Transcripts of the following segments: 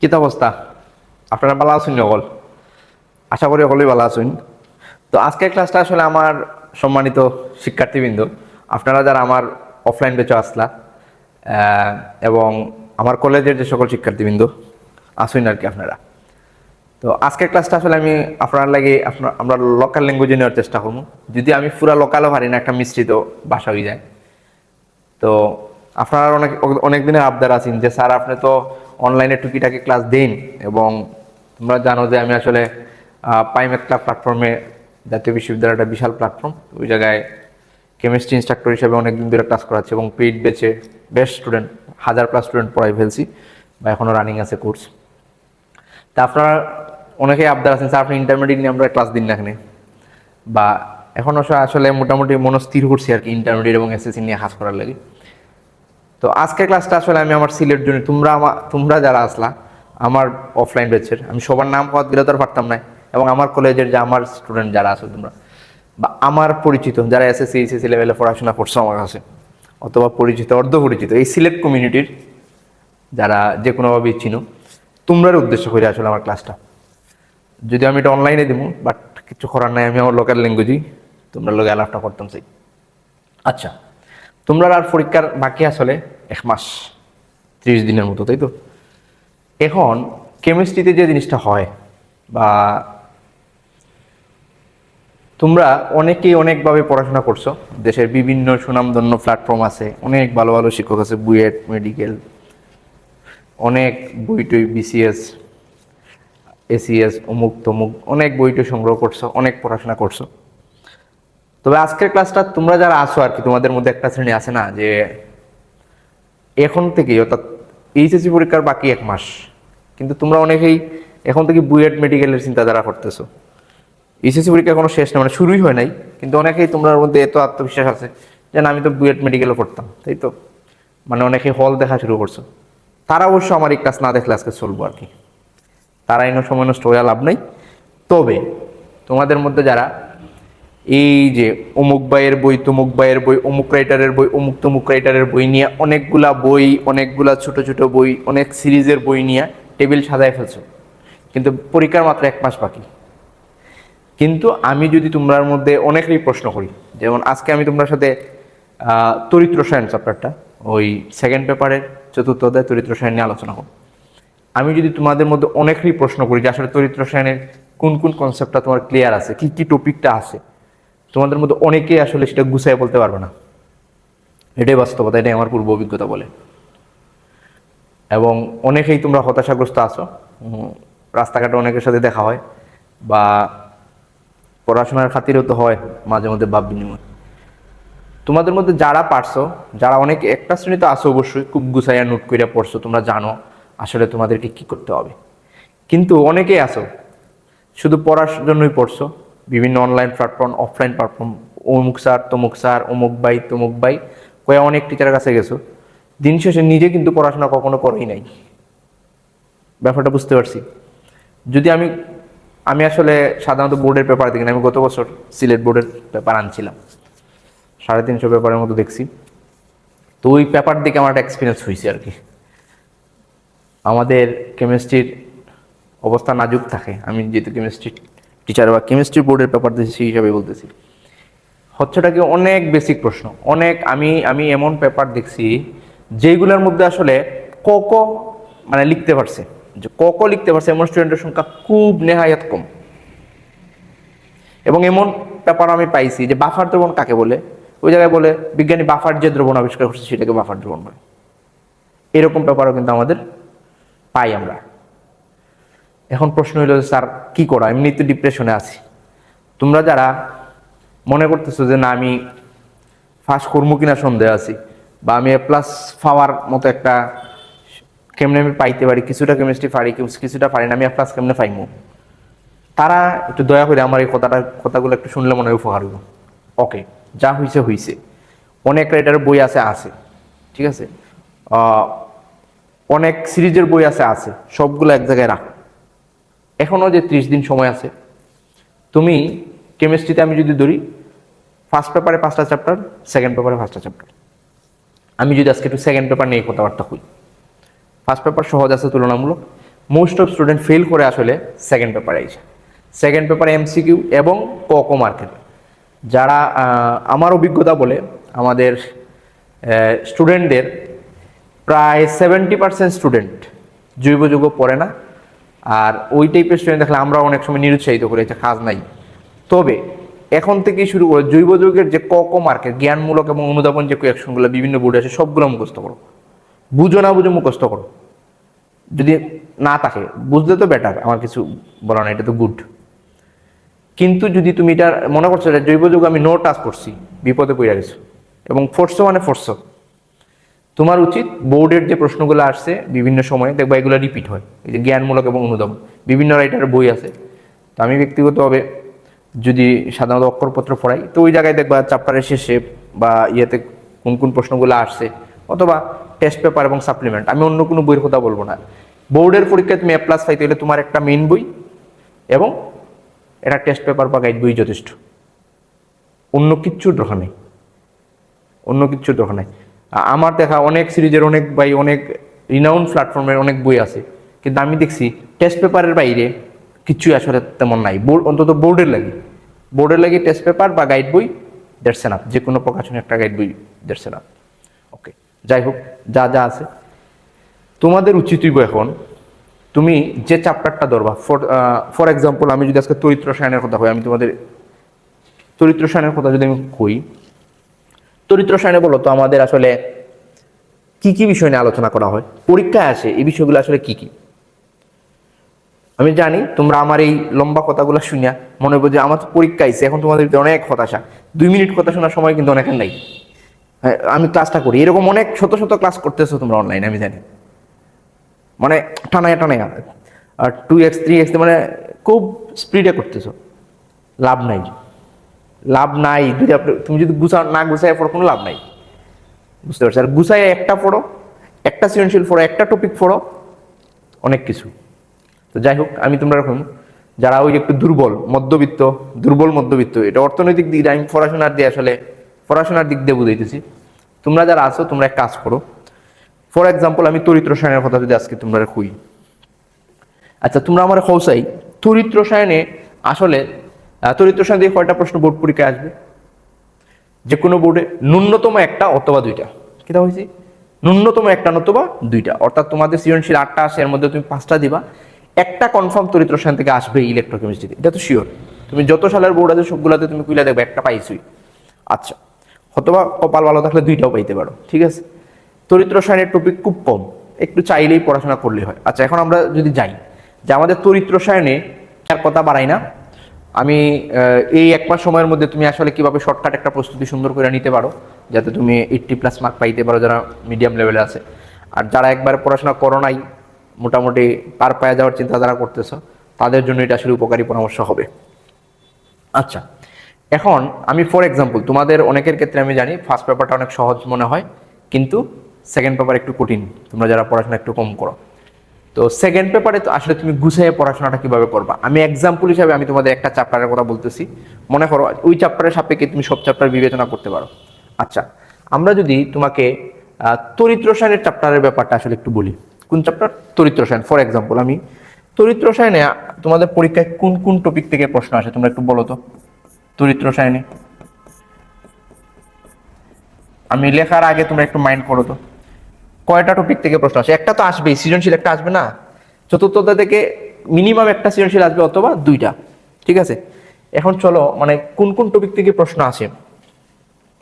কি অবস্থা? আপনারা ভালো আছেন সকল? আশা করি সকলেই ভালো আছেন। তো আজকের ক্লাসটা আসলে আমার সম্মানিত শিক্ষার্থীবৃন্দ, আপনারা যারা আমার অফলাইন ব্যাচে আসলা এবং আমার কলেজের যে সকল শিক্ষার্থীবৃন্দ আসুন আর কি আপনারা। তো আজকের ক্লাসটা আসলে আমি আপনার লাগে আমরা লোকাল ল্যাঙ্গুয়েজে নেওয়ার চেষ্টা করবো। যদি আমি পুরা লোকালও পারি না, একটা মিশ্রিত ভাষা হয়ে যায়। তো আপনারা অনেক দিনের আবদার আছেন যে স্যার আপনি তো অনলাইনে টুকিটাকি ক্লাস দেন, এবং তোমরা জানো যে আমি আসলে পাইমেথ ক্লাব প্ল্যাটফর্মে, জাতীয় বিশ্ববিদ্যালয় একটা বিশাল প্ল্যাটফর্ম, ওই জায়গায় কেমিস্ট্রি ইনস্ট্রাক্টর হিসেবে অনেকদিন ধরে ক্লাস করাচ্ছি এবং পেইড ব্যাচে বেস্ট স্টুডেন্ট 1000+ স্টুডেন্ট পড়াই ফেলছি বা এখনও রানিং আছে কোর্স। তা আপনারা অনেকেই আবদার আছেন স্যার আপনি ইন্টারমিডিয়েট নিয়ে আমরা ক্লাস দিন না এখানে, বা এখন আসলে মোটামুটি মনস্থির করছি আর কি ইন্টারমিডিয়েট এবং এসএসসি নিয়ে কাজ করার লাগে। তো আজকের ক্লাসটা আসলে আমি আমার সিলেট জন্য তোমরা যারা আসলা আমার অফলাইন ব্যাচের, আমি সবার নাম হওয়া দিলে তো আর পারতাম না, এবং আমার কলেজের যে আমার স্টুডেন্ট যারা আছো তোমরা, বা আমার পরিচিত যারা এসএসসি এইচএসসি লেভেলে পড়াশোনা করছো আমার কাছে, অথবা পরিচিত অর্ধ পরিচিত এই সিলেট কমিউনিটির যারা যে কোনোভাবেই চিনো, তোমরার উদ্দেশ্য করে আসলে আমার ক্লাসটা। যদি আমি এটা অনলাইনে দিব, বাট কিছু করার নাই, আমি আমার লোকাল ল্যাঙ্গুয়েজেই তোমরা লোক আলাপটা করতাম চাই। আচ্ছা, তোমরা আর পরীক্ষার বাকি আসলে 1 মাস 30 দিনের মতো, তাই তো? এখন কেমিস্ট্রিতে যে জিনিসটা হয়, বা তোমরা অনেকেই অনেকভাবে পড়াশোনা করছো, দেশের বিভিন্ন সুনামধন্য প্ল্যাটফর্ম আছে, অনেক ভালো ভালো শিক্ষক আছে, বুয়েট মেডিকেল, অনেক বইটই বিসিএস এসিএস অমুক তমুক, অনেক বইটই সংগ্রহ করছো, অনেক পড়াশোনা করছো। তবে আজকের ক্লাসটা তোমরা যারা আসো আর কি, তোমাদের মধ্যে একটা শ্রেণী আছে না যে এখন থেকেই, অর্থাৎ এইচএসসি পরীক্ষার বাকি 1 মাস, কিন্তু তোমরা অনেকেই এখন থেকে বুয়েট মেডিকেলের চিন্তাধারা করতেছো। এইচএসসি পরীক্ষা এখনো শেষ না, মানে শুরুই হয় নাই, কিন্তু অনেকেই তোমার মধ্যে এত আত্মবিশ্বাস আছে যে না আমি তো বুয়েট মেডিকেলও পড়তাম, তাই তো? মানে অনেকেই হল দেখা শুরু করছো। তারা অবশ্য আমার এই ক্লাস না দেখলে আজকে চলবো আর কি, তারা এনে সময় নষ্ট হয়ে লাভ নাই। তবে তোমাদের মধ্যে যারা এই যে অমুক ভাইয়ের বই, তমুক ভাইয়ের বই, অমুক রাইটারের বই, অমুক তমুক রাইটারের বই নিয়ে অনেকগুলা বই, অনেকগুলা ছোট ছোট বই, অনেক সিরিজের বই নিয়ে টেবিল সাজায় ফেলছো, কিন্তু পরীক্ষার মাত্র 1 মাস বাকি। কিন্তু আমি যদি তোমরার মধ্যে অনেকেরই প্রশ্ন করি, যেমন আজকে আমি তোমার সাথে চরিত্র রসায়ন চ্যাপ্টারটা, ওই সেকেন্ড পেপারের 4th অধ্যায় চরিত্র রসায়ন নিয়ে আলোচনা করব। আমি যদি তোমাদের মধ্যে অনেকেরই প্রশ্ন করি যে আসলে চরিত্র রসায়নের কোন কোন কনসেপ্টটা তোমার ক্লিয়ার আছে, কি কি টপিকটা আছে, তোমাদের মধ্যে অনেকেই আসলে সেটা গুছাই বলতে পারবে না। এটাই বাস্তবতা, এটাই আমার পূর্ব অভিজ্ঞতা বলে। এবং অনেকেই তোমরা হতাশাগ্রস্ত আছো, রাস্তাঘাটে অনেকের সাথে দেখা হয়, বা পড়াশোনার খাতিরেও তো হয় মাঝে মধ্যে ভাব বিনিময়। তোমাদের মধ্যে যারা পারছো, যারা অনেক একটা শ্রেণী তো আসো অবশ্যই, খুব গুছাইয়া নোট করে পড়ছো, তোমরা জানো আসলে তোমাদেরকে কি করতে হবে। কিন্তু অনেকেই আসো শুধু পড়ার জন্যই পড়ছো, বিভিন্ন অনলাইন প্ল্যাটফর্ম, অফলাইন প্ল্যাটফর্ম, অমুক স্যার তমুক স্যার, অমুক ভাই তমুক ভাই, কয়ে অনেক টিচারের কাছে গেছো, দিন শেষে নিজে কিন্তু পড়াশোনা কখনো করেই নাই। ব্যাপারটা বুঝতে পারছি। যদি আমি আসলে সাধারণত বোর্ডের পেপার দেখি না, আমি গত বছর সিলেট বোর্ডের পেপার আনছিলাম, 350 পেপারের মতো দেখছি। তো ওই পেপার দেখে আমার একটা এক্সপিরিয়েন্স হয়েছে আর কি। আমাদের কেমিস্ট্রির অবস্থা নাজুক থাকে, আমি যেহেতু কেমিস্ট্রি টিচার বা কেমিস্ট্রি বোর্ডের পেপার দিয়েছি সেই হিসাবে বলতেছি। হচ্ছেটা কি, অনেক বেসিক প্রশ্ন, অনেক আমি এমন পেপার দেখছি যেগুলোর মধ্যে আসলে ক ক মানে লিখতে পারছে, যে ক ক লিখতে পারছে এমন স্টুডেন্টের সংখ্যা খুব নেহায়াত কম। এবং এমন পেপার আমি পাইছি যে বাফার দ্রবণ কাকে বলে, ওই জায়গায় বলে বিজ্ঞানী বাফার যে দ্রবণ আবিষ্কার করছে সেটাকে বাফার দ্রবণ বলে। এরকম পেপারও কিন্তু আমাদের পাই আমরা। এখন প্রশ্ন হইল স্যার কি করা, এমনিতে ডিপ্রেশনে আছি। তোমরা যারা মনে করতেছো যে না আমি ফার্স্ট করবো কিনা সন্দেহ আছি, বা আমি A+ পাওয়ার মতো একটা কেমনে আমি পাইতে পারি, কিছুটা কেমিস্ট্রি পারি কিছুটা পারি না, আমি A+ কেমনে পাইমু, তারা একটু দয়া করে আমার এই কথাগুলো একটু শুনলে মনে হয় উপকার হইব। ওকে, যা হয়েছে হয়েছে, অনেক রাইটারের বই আছে, ঠিক আছে, অনেক সিরিজের বই আছে, সবগুলো এক জায়গায় রাখো। এখনও যে 30 দিন সময় আছে, তুমি কেমিস্ট্রিতে আমি যদি ধরি ফার্স্ট পেপারে 5টা চ্যাপ্টার, সেকেন্ড পেপারে 5টা চ্যাপ্টার। আমি যদি আজকে একটু সেকেন্ড পেপার নিয়ে কথাবার্তা হই, ফার্স্ট পেপার সহজ আছে তুলনামূলক, মোস্ট অফ স্টুডেন্ট ফেল করে আসলে সেকেন্ড পেপারে এসে। সেকেন্ড পেপারে এমসিকিউ এবং ক মার্কেট। যারা আমার অভিজ্ঞতা বলে আমাদের স্টুডেন্টদের প্রায় 70% স্টুডেন্ট জৈব যৌগ পড়ে না। আর ওই টাইপের স্টুডেন্ট দেখলে আমরা অনেক সময় নিরুৎসাহিত করি, এটা কাজ নাই। তবে এখন থেকেই শুরু করে জৈব যৌগের যে ক মার্কেট জ্ঞানমূলক এবং অনুধাবন যে কোয়েকশনগুলো বিভিন্ন বোর্ডে আছে সবগুলো মুখস্থ করো। বুঝো না বুঝো মুখস্থ করো। যদি না থাকে বুঝলে তো বেটার, আমার কিছু বলা না, এটা তো গুড। কিন্তু যদি তুমি এটা মনে করছো যে জৈব যৌগ আমি নো টাচ করছি, বিপদে পড়ে গেছো এবং ফোর্সো মানে ফোর্সো। তোমার উচিত বোর্ডের যে প্রশ্নগুলো আসছে বিভিন্ন সময়ে দেখবা এগুলো রিপিট হয়, এই যে জ্ঞানমূলক এবং অনুধাবন বিভিন্ন রাইটারের বই আছে। তো আমি ব্যক্তিগতভাবে যদি সাধারণত অক্ষরপত্র পড়াই তো ওই জায়গায় দেখবা চ্যাপ্টারের শেষে বা ইয়েতে কোন কোন প্রশ্নগুলো আসছে, অথবা টেস্ট পেপার এবং সাপ্লিমেন্ট। আমি অন্য কোনো বইয়ের কথা বলবো না। বোর্ডের পরীক্ষায় তুমি A+ পাইতে হলে তোমার একটা মেইন বই এবং এটা টেস্ট পেপার বা গাইড বই যথেষ্ট, অন্য কিচ্ছুর দরকার নেই, অন্য কিচ্ছুর দরকার নেই। আমার দেখা অনেক সিরিজের অনেক রিনাউন্ড প্ল্যাটফর্মের অনেক বই আছে, কিন্তু আমি দেখছি টেস্ট পেপারের বাইরে কিছুই আসলে তেমন নাই। বোর্ড অন্তত বোর্ডের লাগে টেস্ট পেপার বা গাইড বই দ্যাটস এনাফ। যে কোনো প্রকাশনের একটা গাইড বই দ্যাটস এনাফ। ওকে, যাই হোক, যা যা আছে তোমাদের উচিত হইব এখন তুমি যে চ্যাপ্টারটা ধরবা। ফর এক্সাম্পল আমি যদি আজকে চরিত্র রসায়নের কথা কই, আমি তোমাদের চরিত্র রসায়নের কথা যদি আমি কই, চরিত্র রসায়নে বলো তো আমাদের আসলে কি কি বিষয় নিয়ে আলোচনা করা হয়, পরীক্ষায় আসে এই বিষয়গুলো আসলে কি কি। আমি জানি তোমরা আমার এই লম্বা কথাগুলো শুনিয়া মনে হবে যে আমার তো পরীক্ষা আইছে, এখন তোমাদের ভিতরে অনেক হতাশা। 2 মিনিট কথা শোনার সময় কিন্তু অনেকের নাই। আমি ক্লাসটা করি, এরকম অনেক শত শত ক্লাস করতেছো তোমরা অনলাইনে, আমি জানি, মানে টানায়া আর 2x 3x মানে খুব স্পিডে করতেছো। লাভ নাই যদি তুমি যদি না গুছায় পড়ো কোনো লাভ নাই, বুঝতে পারছো? আর গুছায় একটা পড়ো, একটা সৃজনশীল পড়ো, একটা টপিক পড়ো, অনেক কিছু। তো যাই হোক, আমি তোমরা এরকম যারা ওই একটু দুর্বল মধ্যবিত্ত, এটা অর্থনৈতিক দিক দিয়ে আমি পড়াশোনার দিক দিয়ে বুঝাইতেছি। তোমরা যারা আছো তোমরা এক কাজ করো। ফর এক্সাম্পল আমি চরিত্র রসায়নের কথা যদি আজকে তোমরা কই, আচ্ছা তোমরা আমার হৌসাই চরিত্র রসায়নে আসলে চরিত্র রসায়ন দিয়ে কয়টা প্রশ্ন বোর্ড পরীক্ষায় আসবে? যে কোনো বোর্ডে ন্যূনতম একটা অথবা দুইটা। কিটা হয়েছে? ন্যূনতম একটা নতুবা দুইটা, অর্থাৎ তোমাদের সৃজনশীল 8টা আসে, এর মধ্যে তুমি 5টা দিবা, একটা কনফার্ম চরিত্র রসায়ন থেকে আসবে ইলেকট্রোকেমিস্ট্রিতে, এটা তো শিওর। তুমি যত সালের বোর্ড আছে সবগুলোতে তুমি কুইলা দেখবে একটা পাইছই। আচ্ছা, অথবা কপাল ভালো থাকলে দুইটাও পাইতে পারো, ঠিক আছে। চরিত্র রসায়নের টপিক খুব কম, একটু চাইলেই পড়াশোনা করলে হয়। আচ্ছা, এখন আমরা যদি যাই যে আমাদের চরিত্র রসায়নে আর কথা বাড়াই না, আমি এই 1 মাস সময়ের মধ্যে তুমি আসলে কিভাবে শর্টকাট একটা প্রস্তুতি সুন্দর করে নিতে পারো যাতে তুমি 80+ মার্ক পাইতে পারো যারা মিডিয়াম লেভেলে আছে। আর যারা একবার পড়াশোনা করো নাই, মোটামুটি পার পায়ে যাওয়ার চিন্তা যারা করতেছো, তাদের জন্য এটা আসলে উপকারী পরামর্শ হবে। আচ্ছা, এখন আমি ফর এক্সাম্পল তোমাদের অনেকের ক্ষেত্রে আমি জানি ফার্স্ট পেপারটা অনেক সহজ মনে হয়, কিন্তু সেকেন্ড পেপার একটু কঠিন, তোমরা যারা পড়াশোনা একটু কম করো। তো সেকেন্ড পেপারে তো আসলে তুমি গুছিয়ে পড়াশোনাটা কিভাবে করবা, আমি এক্সাম্পল হিসাবে আমি তোমাদের একটা চ্যাপ্টারের কথা বলতেছি। মনে করো ওই চ্যাপ্টারের সাপেক্ষে তুমি সব চ্যাপ্টার বিবেচনা করতে পারো। আচ্ছা, আমরা যদি তোমাকে চরিত্র রসায়নের চ্যাপ্টারের ব্যাপারটা আসলে একটু বলি। কোন চ্যাপ্টার? চরিত্র রসায়ন। ফর এক্সাম্পল আমি চরিত্র রসায়নে তোমাদের পরীক্ষায় কোন কোন টপিক থেকে প্রশ্ন আসে তোমরা একটু বলো তো। চরিত্র রসায়নে আমি লেখার আগে তোমরা একটু মাইন্ড করো তো, কয়টা টপিক থেকে প্রশ্ন আসে? একটা তো আসবেই, সৃজনশীল একটা আসবে না? চতুর্থতা থেকে মিনিমাম একটা সৃজনশীল আসবে অথবা দুইটা, ঠিক আছে। এখন চলো মানে কোন কোন টপিক থেকে প্রশ্ন আসে।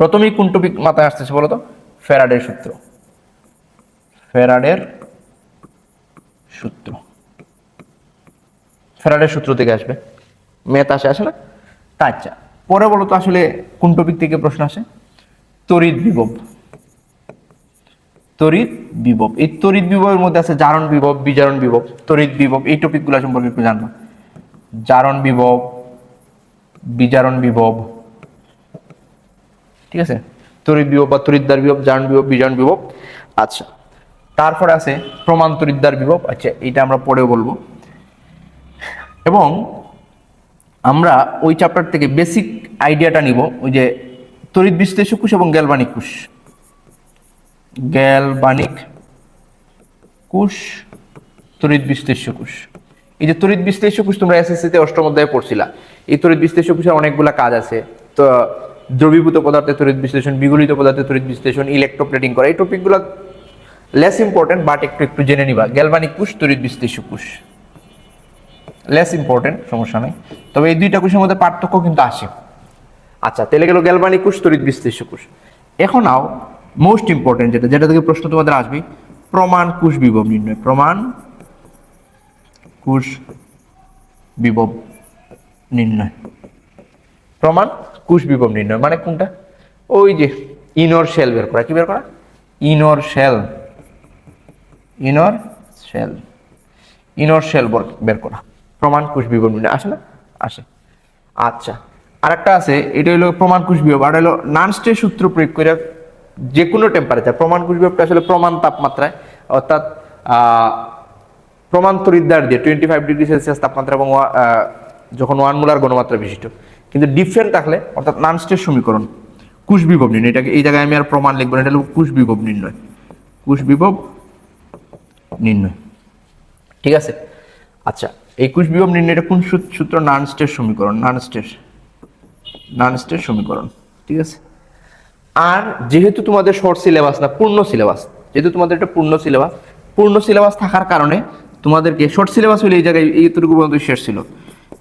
প্রথমেই কোন টপিক মাথায় আসতেছে বলো তো? ফ্যারাডের সূত্র। ফ্যারাডের সূত্র থেকে আসবে, ম্যাথ আসে না? আচ্ছা, পরে বলো তো আসলে কোন টপিক থেকে প্রশ্ন আসে? তড়িৎ বিভব। এই তড়িৎ বিভবের মধ্যে আছে জারণ বিভব, বিজারণ বিভব, তড়িৎ বিভব। এই টপিকগুলো সম্পর্কে একটু জানবো। জারণ বিভব, বিজারণ বিভব, ঠিক আছে। তড়িৎ বিভব বা তড়িৎদ্বার বিভব, জারণ বিভব, বিজারণ বিভব। আচ্ছা, তারপরে আছে প্রমাণ তড়িৎদ্বার বিভব। আচ্ছা, এটা আমরা পরেও বলবো। এবং আমরা ওই চ্যাপ্টার থেকে বেসিক আইডিয়াটা নিব, ওই যে তড়িৎ বিশ্লেষক কোষ এবং গ্যালভানিক কোষ। তড়িৎ বিশ্লেষ্য কোষ। এই যে তড়িৎ বিশ্লেষ্য কোষ তোমরা এসএসসি তে অষ্টম অধ্যায়ে পড়ছিলা, এই তড়িৎ বিশ্লেষ্য কোষের অনেকগুলা কাজ আছে। তো দ্রবীভূত পদার্থের তড়িৎ বিশ্লেষণ, বিগলিত পদার্থের তড়িৎ বিশ্লেষণ, ইলেকট্রোপ্লেটিং করা, এই টপিকগুলো লেস ইম্পর্টেন্ট, বাট একটু একটু জেনে নিবা। গ্যালভানিক কোষ, তড়িৎ বিশ্লেষ্য কোষ লেস ইম্পর্টেন্ট, সমস্যা নাই, তবে এই দুইটা কোষের মধ্যে পার্থক্য কিন্তু আসে। আচ্ছা, তাহলে গেল গ্যালভানিক কোষ, তড়িৎ বিশ্লেষ্য কোষ। এখন নাও মোস্ট ইম্পর্টেন্ট যেটা থেকে প্রশ্ন তোমাদের আসবে, প্রমাণ কোষ বিভব নির্ণয়। প্রমাণ কোষ বিভব নির্ণয়। প্রমাণ কোষ বিভব নির্ণয় মানে কোনটা? ওই যে ইনর শেল বের করা। কি বের করা? ইনর শেল। ইনর শেল, ইনর শেল বের করা প্রমাণ কোষ বিভব নির্ণয়। আসে না? আসে। আচ্ছা, আরেকটা আছে, এটা হলো প্রমাণ কোষ বিভব, আর হলো নানস্টের সূত্র প্রয়োগ করে যে কোনো টেম্পারেচার। প্রমাণ কোষ বিভবটা আসলে প্রমাণ তাপমাত্রায়, অর্থাৎ প্রমাণ তড়িৎদ্বার দিয়ে 25 ডিগ্রি সেলসিয়াস তাপমাত্রা এবং যখন 1 মোলার ঘনমাত্রা বিশিষ্ট, কিন্তু ডিফারেন্ট থাকলে অর্থাৎ নানস্টের সমীকরণ কোষ বিভব নির্ণয়। এটাকে এই জায়গায় আমি আর প্রমাণ লিখবো না, এটা হলো কোষ বিভব নির্ণয়। কোষ বিভব নির্ণয়, ঠিক আছে? আচ্ছা, এই কোষ বিভব নির্ণয়টা কোন সূত্র? নানস্টের সমীকরণ। নানস্টের সমীকরণ, ঠিক আছে? আর যেহেতু তোমাদের শর্ট সিলেবাস না, পূর্ণ সিলেবাস, যেহেতু তোমাদের এটা পূর্ণ সিলেবাস থাকার কারণে তোমাদেরকে, শর্ট সিলেবাস হলে এই জায়গায় এইটুকু পর্যন্ত শেষ ছিল,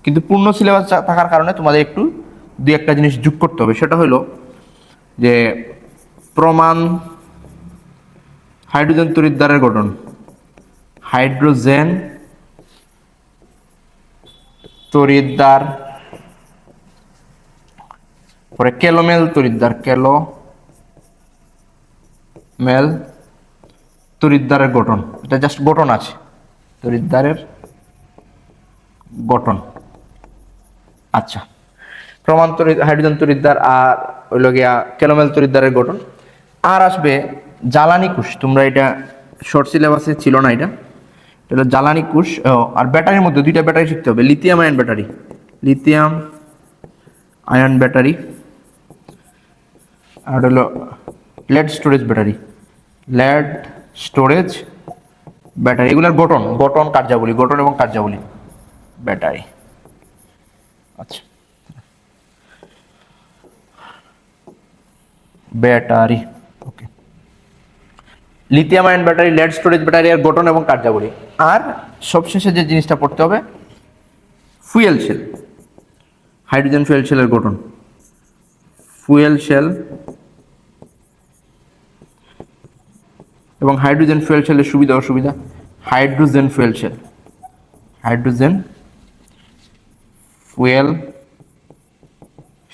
কিন্তু পূর্ণ সিলেবাস থাকার কারণে তোমাদের একটু দুই একটা জিনিস যোগ করতে হবে। সেটা হলো যে প্রমাণ হাইড্রোজেন তড়িৎদ্বারের গঠন, হাইড্রোজেন তড়িৎদ্বার, পরে ক্যালোমেল তড়িৎদ্বার, ক্যালোমেল তড়িৎদ্বারের গঠন। এটা জাস্ট গঠন আছে, তড়িৎদ্বারের গঠন। আচ্ছা, প্রমাণ হাইড্রোজেন তড়িৎদ্বার আর হইল গিয়া ক্যালোমেল তড়িৎদ্বারের গঠন। আর আসবে জ্বালানি কোষ। তোমরা এটা শর্ট সিলেবাসে ছিল না, এটা হলো জ্বালানি কোষ। আর ব্যাটারির মধ্যে দুইটা ব্যাটারি শিখতে হবে, lithium ion battery, lithium ion battery, আর হলো lead storage battery, lead storage battery. এগুলোর গঠন কার্যাবলী, গঠন এবং কার্যাবলী ব্যাটারি। আচ্ছা, battery, okay. Lithium ion battery, lead storage battery, আর গঠন এবং কার্যাবলী। আর সবশেষে যে জিনিসটা পড়তে হবে, ফুয়েল সেল, হাইড্রোজেন ফুয়েল সেলের গঠন, ফুয়েল সেল এবং হাইড্রোজেন ফুয়েল সেলের সুবিধা অসুবিধা। Hydrogen fuel cell, hydrogen fuel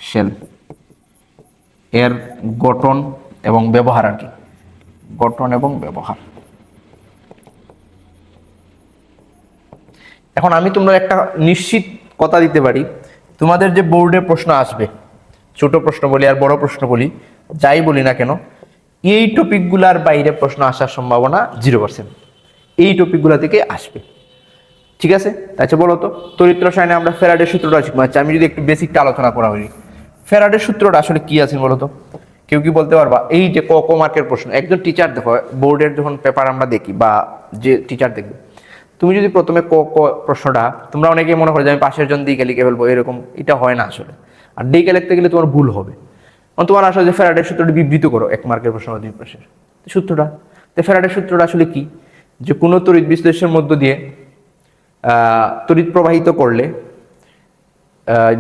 cell এর গঠন এবং ব্যবহার, আর কি গঠন এবং ব্যবহার। এখন আমি তোমরা একটা নিশ্চিত কথা দিতে পারি, তোমাদের যে বোর্ডে প্রশ্ন আসবে, ছোট প্রশ্ন বলি আর বড় প্রশ্ন বলি, যাই বলি না কেন, এই টপিকগুলার বাইরে প্রশ্ন আসার সম্ভাবনা 0%। এই টপিকগুলা থেকে আসবে, ঠিক আছে? আচ্ছা, বলো তো, তড়িৎ রসায়নে আমরা ফ্যারাডের সূত্রটা শিখবো। আচ্ছা, আমি যদি একটু বেসিকটা আলোচনা করা হই, ফ্যারাডের সূত্রটা আসলে কি আছে বলো তো? কেউ কি বলতে পারবা? এই যে ক মার্কের প্রশ্ন, একজন টিচার দেখো, বোর্ডের যখন পেপার আমরা দেখি বা যে টিচার দেখবে, তুমি যদি প্রথমে ক প্রশ্নটা, তোমরা অনেকেই মনে করো যে আমি পাশের জন দিকে লিখে ফেলবো, এরকম এটা হয় না আসলে। আর দিকে লিখতে গেলে তোমার ভুল হবে। তোমার আসলে যে ফ্যারাডের সূত্রটি বিবৃত করো 1 মার্কের প্রশ্ন বা 2 প্রশ্নের সূত্রটা। তো ফ্যারাডের সূত্রটা আসলে কি? যে কোনো তড়িৎ বিশ্লেষণের মধ্য দিয়ে তড়িৎ প্রবাহিত করলে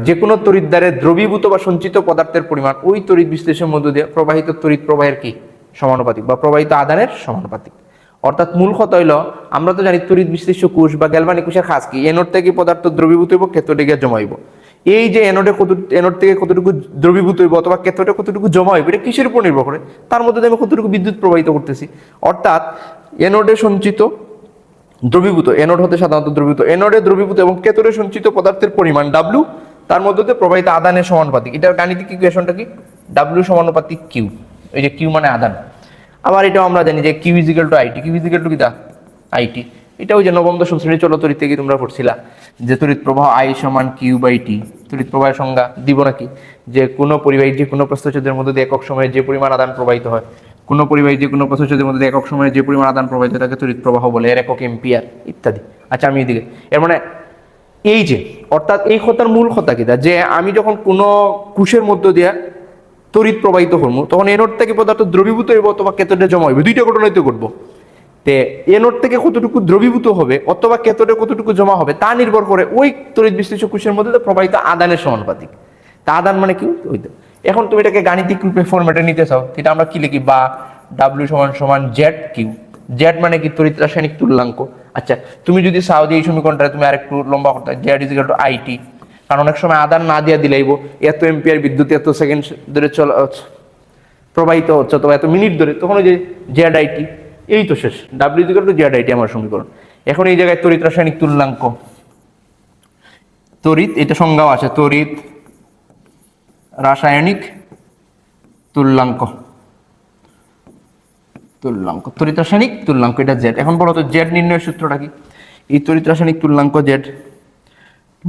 যে কোনো তড়িৎদ্বারে দ্রবীভূত বা সঞ্চিত পদার্থের পরিমাণ ওই তড়িৎ বিশ্লেষণের মধ্য দিয়ে প্রবাহিত তড়িৎ প্রবাহের কি সমানুপাতিক বা প্রবাহিত আধানের সমানুপাতিক। অর্থাৎ মূল কথা হইল, আমরা তো জানি তড়িৎ বিশ্লেষ্য কোষ বা গ্যালভানিক কোষের খাস কি, এনোড থেকে পদার্থ দ্রবীভূত হইব, ক্যাথোডে গিয়ে জমা হইব। এই যে এনোড থেকে কতটুকু দ্রবীভূত হইব অথবা ক্যাথোডে কতটুকু জমা হইব, এটা কিসের উপর নির্ভর করে? তার মধ্যে আমি কতটুকু বিদ্যুৎ প্রবাহিত করতেছি। অর্থাৎ এনোডে সঞ্চিত দ্রবীভূত, এনোড হতে সাধারণত দ্রবীভূত, এনোডে দ্রবীভূত এবং ক্যাথোডে সঞ্চিত পদার্থের পরিমাণ W, তার মধ্যে দিয়ে প্রবাহিত আদানের সমানুপাতিক। এটার গাণিতিক ইকুয়েশনটা কি? W সমানুপাতিক Q। এই যে Q মানে আদান। আবার এটাও আমরা জানি যে Q is equal to IT। Q is equal to কি তা? IT। এটা ওই যে নবম দশম শ্রেণীর চলতড়িৎ থেকে তোমরা পড়ছিলা যে তড়িৎ প্রবাহ I সমান Q/T। তড়িৎ প্রবাহের সংজ্ঞা দিব নাকি? যে কোনো পরিবাহী যে কোনো প্রস্থচ্ছেদের মধ্যে দিয়ে একক সময়ে যে পরিমাণ আদান প্রবাহিত হয় কোনো পরিবাহী যে কোনো প্রসেসরের মধ্যে একক সময়ে যে পরিমাণ আদান প্রবাহিত তাকে তড়িৎ প্রবাহ বলে, এর একক এম্পিয়ার ইত্যাদি। আচ্ছা আমি এদিকে এর মানে এই যে অর্থাৎ এই কথার মূল কথা কিটা, যে আমি যখন কোনো কোষের মধ্য দিয়ে তড়িৎ প্রবাহিত করবো তখন এনোড থেকে পদার্থ দ্রবীভূত হইব অথবা ক্যাথোডে জমা হইবে, দুইটা ঘটনাই তো ঘটবো। তে এনোড থেকে কতটুকু দ্রবীভূত হবে অথবা ক্যাথোডে কতটুকু জমা হবে তা নির্ভর করে ওই তড়িৎ বিশ্লেষক কোষের মধ্যে প্রবাহিত আদানের সমানুপাতিক। তা আদান মানে কি ওই তো। এখন তুমি এটাকে গাণিতিক রূপে ফরম্যাটে নিতে চাও, এটা আমরা কি লিখি, বা ডাব্লিউ সমান সমান জেড কিউ। জেড মানে কি তড়িৎ রাসায়নিক তুল্যাঙ্ক। আচ্ছা তুমি যদি চাও যে এই সমীকরণটা তুমি আরেকটু লম্বা করতে, Z is equal two IT, কারণ অনেক সময় আদান না দিয়া দিলাইব এত এম্পিয়ার বিদ্যুৎ এত সেকেন্ড ধরে প্রবাহিত হচ্ছে অথবা এত মিনিট ধরে, তখন ওই যে জেড আইটি, এই তো শেষ। W is equal to Z IT আমার সমীকরণ। এখন এই জায়গায় তড়িৎ রাসায়নিক তুল্যাঙ্ক, তড়িৎ এটা সংজ্ঞাও আছে, তড়িৎ রাসায়নিক তুল্যাঙ্ক, তুল্যাঙ্ক তড়িৎ রাসায়নিক তুল্যাঙ্ক এটা জেড। এখন বলো তো জেড নির্ণয়ের সূত্রটা কি? এই তড়িৎ রাসায়নিক তুল্যাঙ্ক জেড,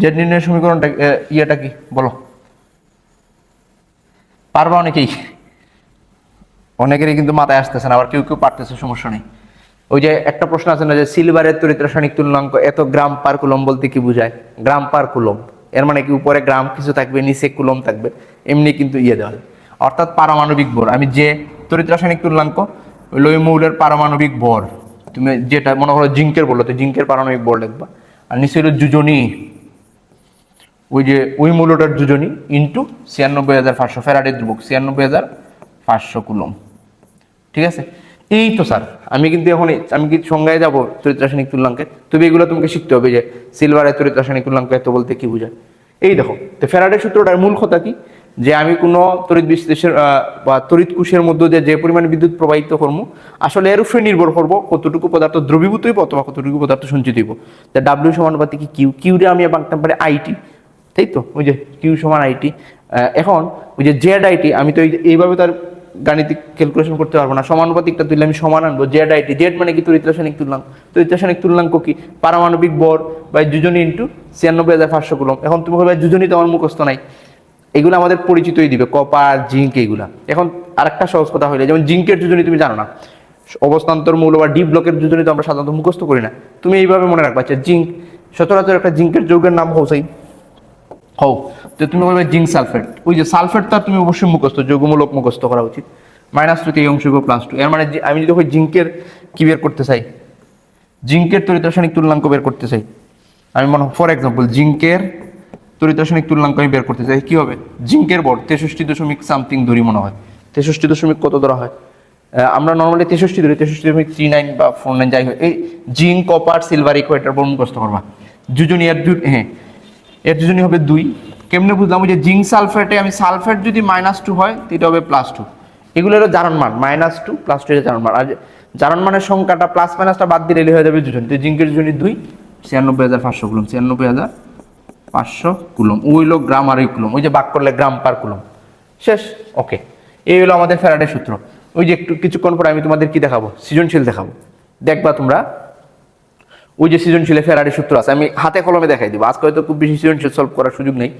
জেড নির্ণয়ের সমীকরণটা ইয়েটা কি বলো, পারবা অনেকেই? অনেকেরই কিন্তু মাথায় আসতেছে না, আবার কেউ কেউ পারতেছে, সমস্যা নেই। ওই যে একটা প্রশ্ন আছে না যে সিলভারের তড়িৎ রাসায়নিক তুল্যাঙ্ক এত গ্রাম পার কুলম বলতে কি বোঝায়? গ্রাম পার কুলম, এর মানে কি উপরে গ্রাম কিছু থাকবে নিচে কুলম থাকবে, এমনি কিন্তু ইয়ে দেওয়া হয়। অর্থাৎ পারমাণবিক ভর, আমি যে তড়িৎ রাসায়নিক তুল্যাঙ্ক হইল ওই মৌলের পারমাণবিক ভর, তুমি যেটা মনে করো জিঙ্কের বললো তো জিঙ্কের পারমাণবিক ভর লিখবা, আর নিচে হলো যোজনী, ওই যে ওই মৌলটার যোজনী ইন্টু 96,500 ফ্যারাডের ধ্রুবক 96,500 কুলম। ঠিক আছে, এই তো স্যার আমি কিন্তু এখন আমি কি সংজ্ঞায় যাবো তড়িৎ রাসায়নিক তুল্যাঙ্কের, তবে এগুলো তোমাকে শিখতে হবে যে সিলভারের তড়িৎ রাসায়নিক তুল্যাঙ্ক এত বলতে কি বোঝায়। এই দেখো তো ফ্যারাডের সূত্রটার মূল কথা কি, যে আমি কোনো তড়িৎ বিশ্লেষের বা তড়িৎ কোষের মধ্য দিয়ে যে পরিমাণ বিদ্যুৎ প্রবাহিত করবো আসলে এর উপরে নির্ভর করবো কতটুকু পদার্থ দ্রবীভূত হইব অথবা কতটুকু পদার্থ সঞ্চিত হইব। তা ডাব্লিউ সমানুপাতিক কি কিউ, কিউরে আমি বাংলাম পারি আইটি, তাই তো ওই যে কিউ সমান আইটি। এখন ওই যে জেড আইটি আমি তো এইভাবে তার গাণিতিক ক্যালকুলেশন করতে পারবো না, সমানুপাতিকটা তুললে আমি সমান আনবো জেড আইটি। জেড মানে কি তড়িৎ রাসায়নিক তুল্যাঙ্ক, তড়িৎ রাসায়নিক তুল্যাঙ্ক কি পারমাণবিক ভর বাই যোজনী ইন্টু 96,500 কুলম। এখন তুমি বলবে যোজনী তো আমার মুখস্থ নাই, এগুলো আমাদের পরিচিতই দিবে কপার জিঙ্ক এইগুলা। এখন আরেকটা সহজ কথা হইলে যেমন জিঙ্কের যোজনী তুমি জানো না, অবস্থান্তর মৌল বা ডি ব্লকের যোজনী তো আমরা সাধারণত মুখস্থ করি না, তুমি এইভাবে মনে রাখবা। আচ্ছা জিঙ্ক সচরাচর একটা জিঙ্কের যৌগের নাম হৌসাই হও, তো তুমি বলবে জিঙ্ক সালফেট, ওই যে সালফেটটা তুমি অবশ্যই মুখস্থ যৌগমূলক মুখস্থ করা উচিত। -2 এই অংশ +2, এর মানে আমি যদি ওই জিঙ্কের কি বের করতে চাই, জিঙ্কের তড়িৎ রাসায়নিক তুল্যাঙ্ক বের করতে চাই, আমি মনে ফর এক্সাম্পল জিঙ্কের তড়িৎ রাসায়নিক তুল্যাঙ্ক আমি বের করতে চাই, কি হবে জিঙ্কের ভর 63 ধরি মনে হয়, 63 কত ধরা হয়, আমরা নর্মালি 63 ধরি, 63.39 বা 49 যাই হয়। এই জিঙ্ক কপার সিলভার ইকুয়েটার বল মুখস্থ করবা। যোজনী এর হ্যাঁ এর যোজনী হবে 2। কেমনে বুঝলাম, ওই যে জিঙ্ক সালফেটে আমি সালফেট যদি -2 হয় এটা হবে +2, এগুলো হলো জারণ মান, -2 +2 এটা জারণ মান, আর জারণ মানের সংখ্যাটা প্লাস মাইনাসটা বাদ দিলে হয়ে যাবে যোজনী। তো জিঙ্কের যোজনী 2, 96,500 কুলম, 96,500 কুলম, ওই হলো গ্রাম আর ওই কুলম, ওই যে ভাগ করলে গ্রাম পার কুলম, শেষ। ওকে, এই হলো আমাদের ফ্যারাডের সূত্র। ওই যে একটু কিছুক্ষণ পরে আমি তোমাদের কি দেখাবো, সৃজনশীল দেখাবো, দেখবা তোমরা ওই যে সৃজনশীলে ফ্যারাডের সূত্র আছে, আমি হাতে কলমে দেখাই দিব। আজকে হয়তো খুব বেশি সৃজনশীল সলভ করার সুযোগ নেই,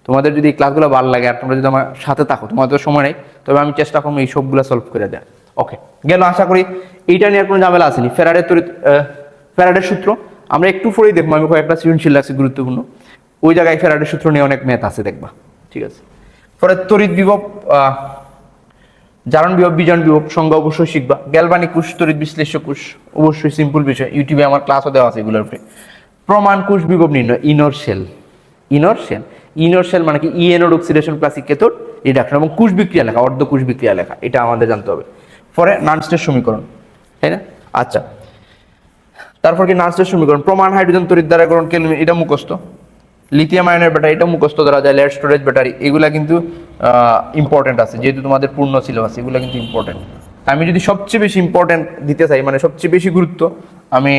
তোমাদের যদি এই ক্লাসগুলো ভালো লাগে আর তোমরা যদি আমার সাথে থাকো, তোমাদের সময় নেই, তবে আমি চেষ্টা করবো এই সবগুলো সলভ করে দেয়। ওকে গেল, আশা করি এইটা নিয়ে আর কোনো ঝামেলা আসেনি। ফ্যারাডের সূত্র আমরা একটু পরেই দেখবো, আমি কয়েকটা সৃজনশীল লাগছে গুরুত্বপূর্ণ, ওই জায়গায় ফ্যারাডের সূত্র নিয়ে অনেক ম্যাথ আছে দেখবা, ঠিক আছে। পরে তড়িৎ বিভব, জারণ বিভব, বিজারণ বিভব সংজ্ঞা অবশ্যই শিখবা। গ্যালভানিক কোষ, তড়িৎ বিশ্লেষ্য কোষ অবশ্যই সিম্পল বিষয়, ইউটিউবে আমার ক্লাসও দেওয়া আছে এগুলোর উপরে। প্রমাণ কোষ বিভব নির্ণয়, ইনর্শিয়াল, ইনর্শিয়াল মানে কি ই anode oxidation plus E cathode reduction, এবং কোষ বিক্রিয়া লেখা, অর্ধ কোষ বিক্রিয়া লেখা, এটা আমাদের জানতে হবে। পরে নার্সের সমীকরণ, তাই না? আচ্ছা, তারপর কি নার্সের সমীকরণ, প্রমাণ হাইড্রোজেন তড়িৎ দ্বারাকরণ কেলভিন, এটা মুখস্থ। লিথিয়াম আয়নের ব্যাটারি, এটা মুখস্থ ধরা যায়। লেড স্টোরেজ ব্যাটারি, এগুলা কিন্তু ইম্পর্টেন্ট আছে, যেহেতু তোমাদের পূর্ণ সিলেবাস, এগুলো কিন্তু ইম্পর্টেন্ট। আমি যদি সবচেয়ে বেশি ইম্পর্টেন্ট দিতে চাই, মানে সবচেয়ে বেশি গুরুত্ব আমি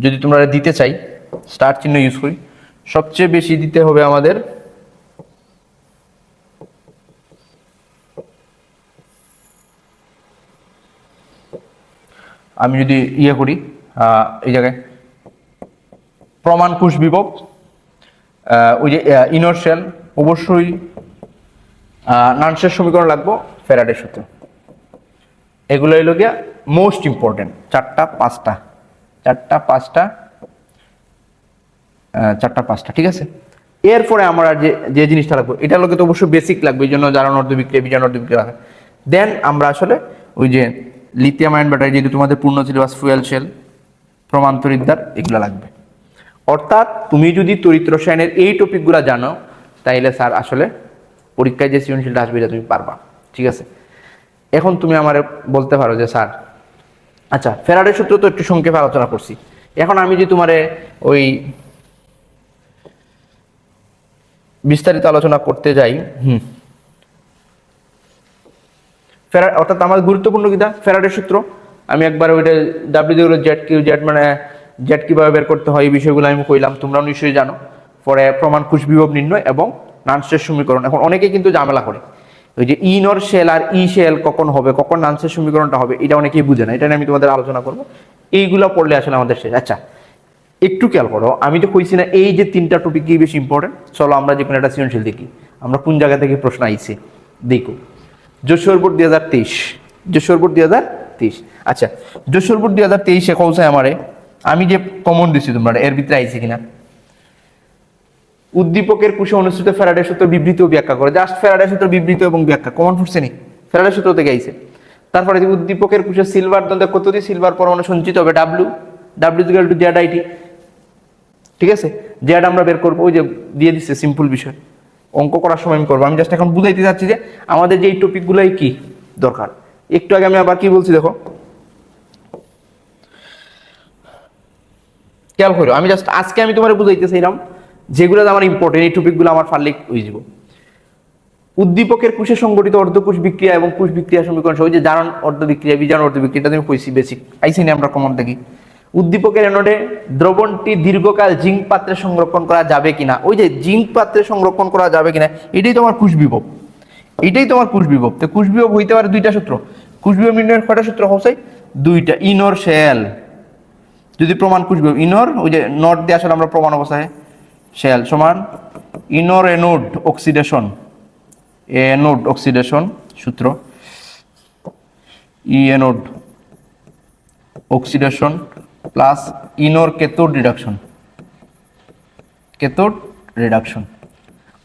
যদি তোমরা দিতে চাই, স্টার চিহ্ন ইউজ করি, সবচেয়ে বেশি দিতে হবে আমাদের আমি যদি ইয়ে করি এই জায়গায় প্রমাণ কোষ বিভব, ওই যে ইনর্শিয়াল, অবশ্যই নার্সের সমীকরণ লাগবো, ফ্যারাডের সূত্র। এগুলো হইল গিয়া মোস্ট ইম্পর্টেন্ট, চারটা পাঁচটা, ঠিক আছে। এরপরে আমরা যে জিনিসটা লাগবে, এটা লোকে তো অবশ্যই বেসিক লাগবে, এই জন্য জারণ অর্ধ বিক্রিয়া, বিজারণ অর্ধ বিক্রিয়া রাখে। দেন আমরা আসলে ওই যে লিথিয়াম আয়ন ব্যাটারি, যেহেতু তোমাদের পূর্ণ সিলেবাস, ফুয়েল সেল, প্রমাণ তড়িৎদ্বার, এগুলো লাগবে। অর্থাৎ তুমি যদি তড়িৎ রসায়নের এই টপিকগুলো জানো, তাইলে স্যার আসলে পরীক্ষায় যে সৃজনশীলটা আসবে এটা তুমি পারবা, ঠিক আছে। এখন তুমি আমার বলতে পারো যে স্যার, আচ্ছা ফ্যারাডের সূত্র তো একটু সংক্ষেপে আলোচনা করছি, এখন আমি যদি তোমারে ওই বিস্তারিত আলোচনা করতে যাই, অর্থাৎ আমার গুরুত্বপূর্ণ কিটা ফ্যারাডের সূত্র, আমি একবার ওইটা ডাব্লিউ জেড কিউ জেড মানে জেড কিভাবে বের করতে হয় এই বিষয়গুলো আমি কইলাম, তোমরাও নিশ্চয়ই জানো। পরে প্রমাণ কোষ বিভব নির্ণয় এবং নানসের সমীকরণ। এখন অনেকে কিন্তু ঝামেলা করে, ওই যে ইনর শেল আর ই শেল কখন হবে, কখন নানসের সমীকরণটা হবে, এটা অনেকেই বুঝে না, এটা নিয়ে আমি তোমাদের আলোচনা করবো। এইগুলো পড়লে আসলে আমাদের শেষ। আচ্ছা একটু খেয়াল করো, আমি তো কইছি না এই যে তিনটা টপিকই বেশি ইম্পর্টেন্ট। চলো আমরা যে কোনো একটা সৃজনশীল দেখি, আমরা কোন জায়গা থেকে প্রশ্ন আইছে দেখো। যশোর বোর্ড 2023। আচ্ছা যশোর বোর্ড 2023 কৌছে আমারে, আমি যে কমন দিছি তোমরা এর ভিতরে আইছে কিনা, উদ্দীপকের কোষে অনুষ্ঠিত ফ্যারাডের সূত্র বিবৃতি ও ব্যাখ্যা করে। জাস্ট ফ্যারাডের সূত্র বিবৃতি এবং ব্যাখ্যা কমন ফুটছে নি, ফ্যারাডের সূত্র থেকে আইছে। তারপরে উদ্দীপকের কোষে সিলভার দ্বন্দ্বে কত দিয়ে সিলভার পরমাণু সঞ্চিত হবে, W equal to Z IT, ঠিক আছে। জেড আমরা বের করবো, ওই যে দিয়ে দিচ্ছে, সিম্পল বিষয়, অঙ্ক করার সময় আমি করবো। আমি জাস্ট এখন বুঝাইতে চাচ্ছি যে আমাদের যে এই টপিকগুলোই কি দরকার। একটু আগে আমি আবার কি বলছি দেখো, খেয়াল করো, আমি জাস্ট আজকে আমি তোমার বুঝাইতে চাইলাম যেগুলো আমার ইম্পর্টেন্ট, এই টপিকগুলো আমার পারলে হয়ে যাব। উদ্দীপকের কোষে সংগঠিত অর্ধকোষ বিক্রিয়া এবং কোষ বিক্রিয়া সমীকরণ, ওই যে জারণ অর্ধ বিক্রিয়া, বিজারণ অর্ধ বিক্রিয়া, এটা তুমি কইছি বেসিক আইসি নি আমরা কমন দেখি। উদ্দীপকের অ্যানোডে দ্রবণটি দীর্ঘকাল জিঙ্ক পাত্রে সংরক্ষণ করা যাবে কিনা, ওই যে জিঙ্ক পাত্রে সংরক্ষণ করা যাবে কিনা, এটাই তোমার কোষ বিভব, এটাই তোমার কোষ বিভব। তো কোষ বিভব হইতে পারে দুইটা সূত্র, কোষ বিভব নির্ণয়ের কয়টা সূত্র হচ্ছে, দুইটা। ইনর শেল যদি প্রমাণ কোষ বিভব, ইনর ওই যে নট দিয়ে আসলে আমরা প্রমাণ অবস্থায়, শেল সমান ইনর এনোড অক্সিডেশন সূত্র, ই এনোড অক্সিডেশন প্লাস ইনর ক্যাথোড রিডাকশন।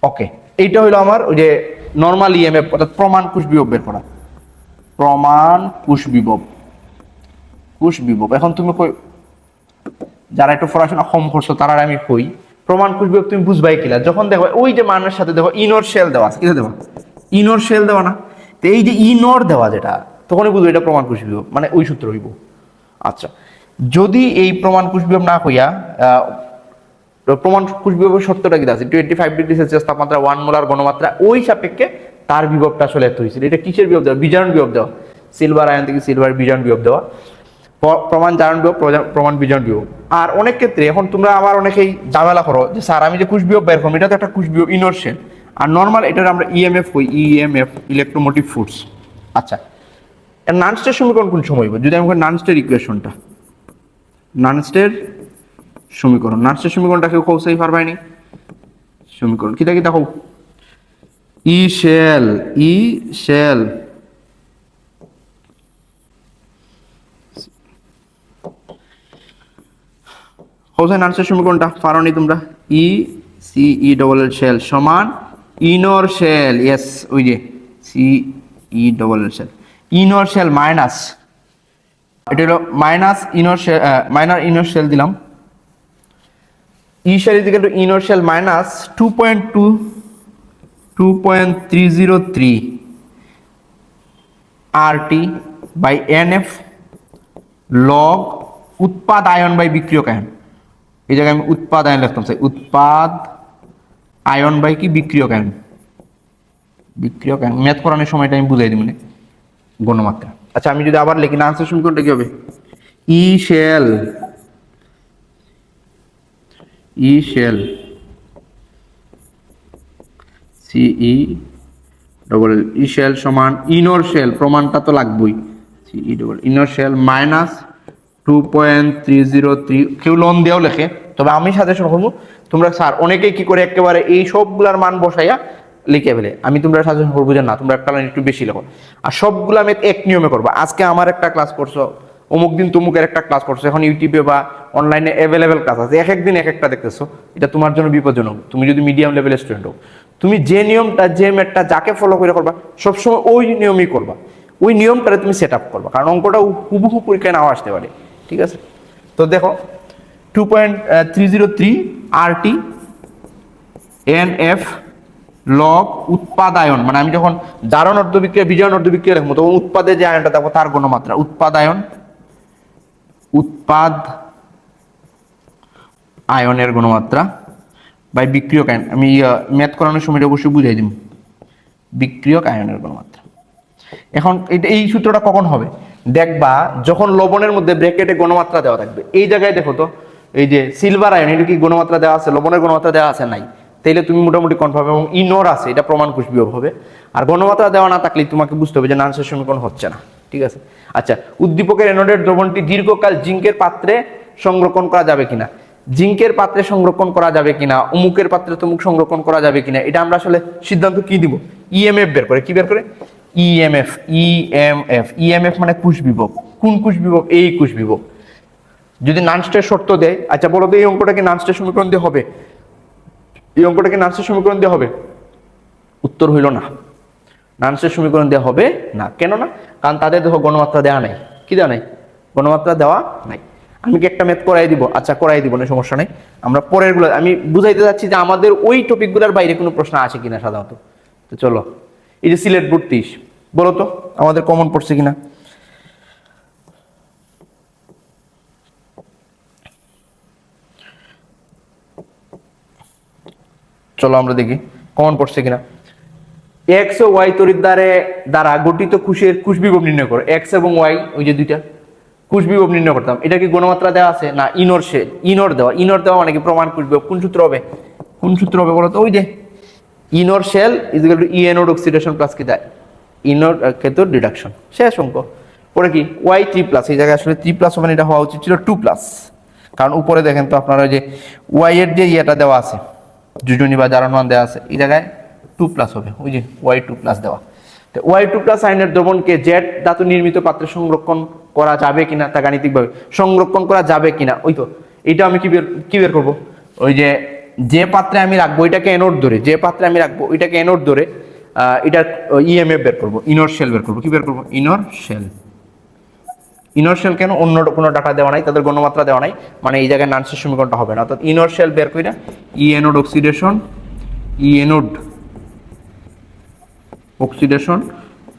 ওকে, এইটা হলো আমার ওই যে নর্মাল ইএমএফ, অর্থাৎ প্রমাণ কোষ বিভব বের করা, প্রমাণ কোষ বিভব। এখন তুমি কই যারা একটু পড়াশোনা কম করছো তারা আমি কই, প্রমাণ কোষ বিভব তুমি বুঝবাই কিলা, যখন দেখো ওই যে মানের সাথে দেখো ইনর শেল দেওয়া আছে, কিটা দেওয়া, ইনর শেল দেওয়া না, তো এই যে ইনর দেওয়া যেটা, তখনই বুঝবো এটা প্রমাণ কোষ বিভব, মানে ওই সূত্র হইব। আচ্ছা যদি এই প্রমাণ কোষ বিভব না হইয়া, প্রমাণ কোষ বিভবের শর্তটা কি আছে, 25 ডিগ্রি সেলসিয়াস তাপমাত্রা, 1 মোলার ঘনমাত্রা, ওই সাপেক্ষে তার বিভবটা আসলে এত হয়েছিল। এটা কিসের বিভব দেওয়া, বিজারণ বিভব দেওয়া, সিলভার আয়ন থেকে সিলভার বিজারণ বিভব দেওয়া, প্রমাণ জারণ বিভব, প্রমাণ বিজারণ বিভব। আর অনেক ক্ষেত্রে এখন তোমরা আবার অনেকেই ঝামেলা করো যে স্যার আমি যে কোষ বিভব বের করবো, এটা তো একটা কোষ বিভব ইনর শেল, আর নর্মাল এটার আমরা ইএমএফ কই, ইএমএফ ইলেকট্রোমোটিভ ফোর্স। আচ্ছা নানস্টের সমীকরণ কোন সময় হইব, যদি আমি নানস্টের ইকুয়েশনটা, নানস্টের সমীকরণটা কেউ কৌশাই পারবাইনি, সমীকরণ কিতা হোক, ই শেল কৌশাই নানস্টের সমীকরণটা পারোনি তোমরা, E C E double L cell সমান ইনর শেল, ইয়েস ওই যে C E double L cell, ইনর শেল মাইনাস, এটা হলো মাইনাস মাইনার ইনর শেল দিলাম, E cell is equal to ইনর cell minus 2.303 RT by NF log উৎপাদ আয়ন বাই বিক্রিয়ক আয়ন। এই জায়গায় আমি উৎপাদ আয়ন লিখতাম, উৎপাদ আয়ন বাই কি বিক্রিয়ক আয়ন, ম্যাথ করানোর সময়টা আমি বুঝাই দিব গণমাত্রা। আচ্ছা আমি যদি আবার লিখি আনসার সমীকরণটা কি হবে, ই শেল সিই ডবল এল, ই শেল সমান ইনর শেল, প্রমাণটা তো লাগবেই, সিই ডবল ইনর শেল মাইনাস 2.303, কেউ লোন দিয়েও লেখে, তবে আমি সাজেশন করবো তোমরা স্যার অনেকেই কি করে একেবারে এই সবগুলার মান বসাইয়া লিখে ফেলে, আমি তোমরা সাজেশন করবো যে না তোমরা একটা লাইন একটু বেশি লেখো। আর সবগুলো আমি এক নিয়মে করবো। আজকে আমার একটা ক্লাস করছো, অমুক দিন তমুকের একটা ক্লাস করছো, এখন ইউটিউবে বা অনলাইনে অ্যাভেলেবেল ক্লাস আছে, এক একদিন এক একটা দেখতেছো, এটা তোমার জন্য বিপজ্জনক। তুমি যদি মিডিয়াম লেভেলের স্টুডেন্ট হও, তুমি যে নিয়মটা যে ম্যাটটা যাকে ফলো করে করবা সবসময় ওই নিয়মই করবা, ওই নিয়মটারে তুমি সেট আপ করবা, কারণ অঙ্কটা হুবহু পরীক্ষায় নাও আসতে পারে। ঠিক আছে, তো দেখো 2.303 RT NF লগ উৎপাদায়ন, মানে আমি যখন জারণ অর্ধবিক্রিয়া বিজারণ অর্ধবিক্রিয়া লিখবো তখন উৎপাদে যে আয়নটা দেখবো তার গণমাত্রা, উৎপাদ আয়নের গণমাত্রা বাই বিক্রিয়ক আয়ন, আমি ম্যাথ করানোর সময় অবশ্যই বুঝাই দিব, বিক্রিয়ক আয়নের গণমাত্রা। এখন এই সূত্রটা কখন হবে দেখবা, যখন লবণের মধ্যে ব্র্যাকেটে গণমাত্রা দেওয়া থাকবে। এই জায়গায় দেখো তো, এই যে সিলভার আয়ন, এটা কি গণমাত্রা দেওয়া আছে? লবণের গণমাত্রা দেওয়া আছে? নাই। তাইলে তুমি মোটামুটি কনফার্ম, এবং ইনর আছে, এটা প্রমাণ কোষ বিয়োগ হবে। আর গণমাত্রা দেওয়া না থাকলে তোমাকে বুঝতে হবে যে নান্সের সমীকরণ হচ্ছে না। ঠিক আছে, আচ্ছা, উদ্দীপকের অ্যানোডের দ্রবণটি দীর্ঘকাল জিঙ্কের পাত্রে সংরক্ষণ করা যাবে কিনা, জিঙ্কের পাত্রে সংরক্ষণ করা যাবে কিনা, অমুকের পাত্রে তমুক সংরক্ষণ করা যাবে কিনা, এটা আমরা আসলে সিদ্ধান্ত কি দিব? ইএমএফ বের করে। কি বের করে? ইএমএফ। ইএমএফ মানে কোষ বিভব। কোন কোষ বিভব? এই কোষ বিভব। যদি নানস্টের শর্ত দেয়, আচ্ছা বলো তো এই অঙ্কটা কি নানস্টের সমীকরণ দিয়ে হবে? এই অঙ্কটা কি নানস্টের সমীকরণ দিয়ে হবে? উত্তর হইল না, নানস্টের সমীকরণ দেওয়া হবে না। কেন না? কারণ তাদের দেখো গণমাত্রা দেওয়া নাই। কি দেওয়া নাই? গণমাত্রা দেওয়া নাই। আমি কি একটা ম্যাথ করাই দিব? আচ্ছা করাই দিব, না সমস্যা নেই। আমরা পরের গুলো আমি বুঝাইতে যাচ্ছি যে আমাদের ওই টপিকগুলোর বাইরে কোনো প্রশ্ন আসে কিনা সাধারণত। তো চলো, এই যে সিলেট বোর্ড 30, বলো তো আমাদের কমন পড়ছে কিনা। চলো আমরা দেখি কমন পড়ছে কিনা। এক্স ও ওয়াই তড়িৎ দ্বারা গঠিত কোষ বিভব নির্ণয় করো। এক্স এবং ওয়াই, ওই যে দুইটা কোষ বিভব নির্ণয় করতাম, এটা কি গণমাত্রা দেওয়া আছে? না। ইনর শেল, ইনর দেওয়া মানে কি প্রমাণ কোষ বিভব। কোন সূত্র হবে? কোন সূত্র হবে বলো তো? ওই যে ইনর cell is equal to E anode oxidation plus কি দেয়? ইনর কেতন রিডাকশন। শেষ অঙ্ক। পরে কি? ওয়াই 3+, এই জায়গায় আসলে 3+ মানে এটা হওয়া উচিত ছিল 2+, কারণ উপরে দেখেন তো আপনারা যে ওয়াই এর যে ইয়েটা দেওয়া আছে, যোজনী বা জারণ মান দেওয়া আছে, এই জায়গায় 2+ হবে, ওই যে ওয়াই 2+ দেওয়া। তো ওয়াই 2+ আয়নের দ্রবণকে জেড ধাতু নির্মিত পাত্রে সংরক্ষণ করা যাবে কিনা তা গাণিতিকভাবে সংরক্ষণ করা যাবে কিনা, ওই তো এটা আমি কি বের করবো? ওই যে পাত্রে আমি রাখবো এটাকে এনোড ধরে, যে পাত্রে আমি রাখবো ওইটাকে এনোড ধরে এটা ইএমএফ বের করবো, ইনর শেল বের করবো। কি বের করবো? ইনর শেল। ইনর শেল কেন? অন্য কোনো ডাটা দেওয়া নাই, তাদের গণমাত্রা দেওয়া নাই, মানে এই জায়গায় নানসের সমীকরণটা হবে না। অর্থাৎ ইনর শেল বের করি না, ই এনোড অক্সিডেশন